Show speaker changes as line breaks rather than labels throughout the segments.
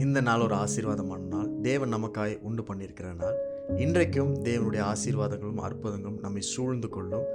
இந்த நாள் ஒரு ஆசீர்வாதமான நாள். தேவன் நமக்காய் உண்டு பண்ணியிருக்கிற நாள். இன்றைக்கும் தேவனுடைய ஆசீர்வாதங்களும் அற்புதங்களும் நம்மை சூழ்ந்து கொள்ளும்.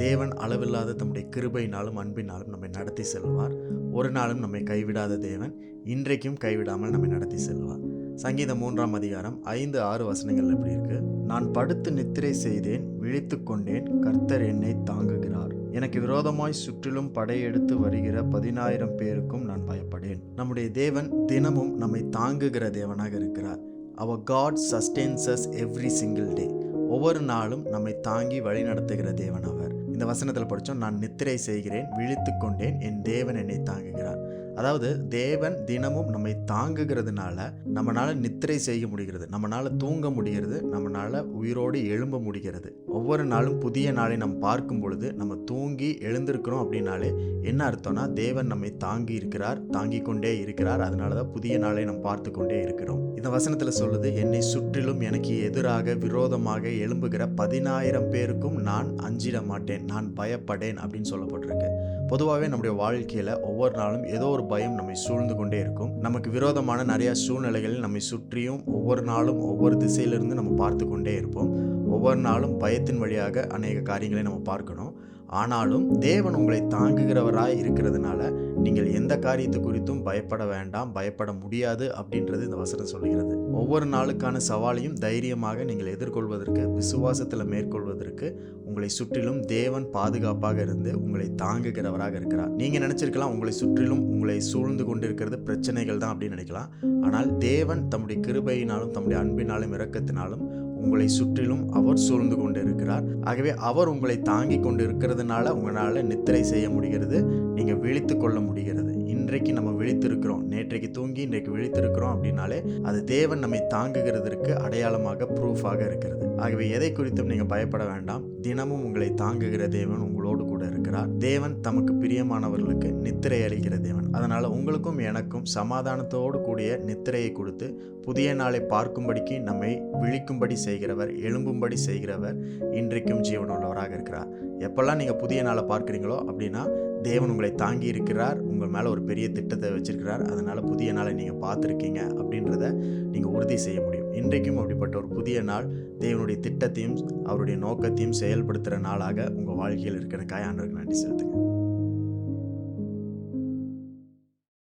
தேவன் அளவில்லாத தம்முடைய கிருபையினாலும் அன்பினாலும் நம்மை நடத்தி செல்வார். ஒரு நாளும் நம்மை கைவிடாத தேவன் இன்றைக்கும் கைவிடாமல் நம்மை நடத்தி செல்வார். சங்கீதம் 3ஆம் அதிகாரம் 5-6 வசனங்கள் எப்படி இருக்கு? நான் படுத்து நித்திரை செய்தேன், விழித்து கொண்டேன், கர்த்தர் என்னை தாங்குகிறார். எனக்கு விரோதமாய் சுற்றிலும் படையெடுத்து வருகிற 10,000 பேருக்கும் நான் பயப்படேன். நம்முடைய தேவன் தினமும் நம்மை தாங்குகிற தேவனாக இருக்கிறார். Our God sustains us every single day. ஒவ்வொரு நாளும் நம்மை தாங்கி வழி நடத்துகிற தேவன் அவர். இந்த வசனத்தில் படித்தோம், நான் நித்திரை செய்கிறேன், விழித்து கொண்டேன், என் தேவன் என்னை தாங்குகிறார். அதாவது தேவன் தினமும் நம்மை தாங்குகிறதுனால நம்மளால நித்திரை செய்ய முடிகிறது, நம்மளால தூங்க முடிகிறது, நம்மளால உயிரோடு எழும்ப முடிகிறது. ஒவ்வொரு நாளும் புதிய நாளை நம்ம பார்க்கும் பொழுது நம்ம தூங்கி எழுந்திருக்கிறோம் அப்படின்னாலே என்ன அர்த்தம்னா தேவன் நம்மை தாங்கி இருக்கிறார், தாங்கி கொண்டே இருக்கிறார். அதனாலதான் புதிய நாளை நம்ம பார்த்து கொண்டே இருக்கிறோம். இந்த வசனத்துல சொல்லுது, என்னை சுற்றிலும் எனக்கு எதிராக விரோதமாக எழும்புகிற 10,000 பேருக்கும் நான் அஞ்சிட மாட்டேன், நான் பயப்படேன் அப்படின்னு சொல்லப்பட்டிருக்கு. பொதுவாகவே நம்முடைய வாழ்க்கையில் ஒவ்வொரு நாளும் ஏதோ ஒரு பயம் நம்மை சூழ்ந்து கொண்டே இருக்கும். நமக்கு விரோதமான நிறைய சூழ்நிலைகளில் நம்மை சுற்றியும் ஒவ்வொரு நாளும் ஒவ்வொரு திசையிலிருந்து நம்ம பார்த்து கொண்டே இருப்போம். ஒவ்வொரு நாளும் பயத்தின் வழியாக அநேக காரியங்களை நம்ம பார்க்கணும். ஆனாலும் தேவன் உங்களை தாங்குகிறவராய் இருக்கிறதுனால நீங்கள் எந்த காரியத்தை குறித்தும் பயப்பட வேண்டாம், பயப்பட முடியாது அப்படின்றது இந்த வசனம் சொல்லுகிறது. ஒவ்வொரு நாளுக்கான சவாலையும் தைரியமாக நீங்கள் எதிர்கொள்வதற்கு, விசுவாசத்தில் மேற்கொள்வதற்கு உங்களை சுற்றிலும் தேவன் பாதுகாப்பாக இருந்து உங்களை தாங்குகிறவராக இருக்கிறார். நீங்க நினைச்சிருக்கலாம் உங்களை சுற்றிலும் உங்களை சூழ்ந்து கொண்டிருக்கிறது பிரச்சனைகள் தான் அப்படின்னு நினைக்கலாம். ஆனால் தேவன் தம்முடைய கிருபையினாலும் தம்முடைய அன்பினாலும் இரக்கத்தினாலும் உங்களை சுற்றிலும் அவர் சூழ்ந்து கொண்டு இருக்கிறார். ஆகவே அவர் உங்களை தாங்கி கொண்டு இருக்கிறதுனால உங்களால் நித்திரை செய்ய முடிகிறது, நீங்க விழித்து கொள்ள முடிகிறது. இன்றைக்கு நம்ம விழித்திருக்கிறோம், நேற்றைக்கு தூங்கி இன்றைக்கு விழித்திருக்கிறோம் அப்படின்னாலே அது தேவன் நம்மை தாங்குகிறதற்கு அடையாளமாக ப்ரூஃபாக இருக்கிறது. ஆகவே எதை குறித்தும் நீங்க பயப்பட வேண்டாம். தினமும் உங்களை தாங்குகிற தேவன் உங்களோடு கூட இருக்கிறார். தேவன் தமக்கு பிரியமானவர்களுக்கு நித்திரை அளிக்கிற தேவன். அதனால உங்களுக்கும் எனக்கும் சமாதானத்தோடு கூடிய நித்திரையை கொடுத்து புதிய நாளை பார்க்கும்படிக்கு நம்மை விழிக்கும்படி செய்கிறவர், எழும்பும்படி செய்கிறவர் இன்றைக்கும் ஜீவனுள்ளவராக இருக்கிறார். எப்பெல்லாம் நீங்க புதிய நாளை பார்க்கிறீங்களோ அப்படின்னா தேவன் உங்களை தாங்கி இருக்கிறார், உங்கள் மேல ஒரு பெரிய திட்டத்தை வச்சிருக்கிறார். அதனால புதிய நாளை நீங்க பார்த்துருக்கீங்க அப்படின்றத நீங்க உறுதி செய்ய முடியும். இன்றைக்கும் அப்படிப்பட்ட ஒரு புதிய நாள் தேவனுடைய திட்டத்தையும் அவருடைய நோக்கத்தையும் செயல்படுத்துகிற நாளாக உங்கள் வாழ்க்கையில் இருக்கிற ஆண்டவருக்கு நன்றி செலுத்துங்க.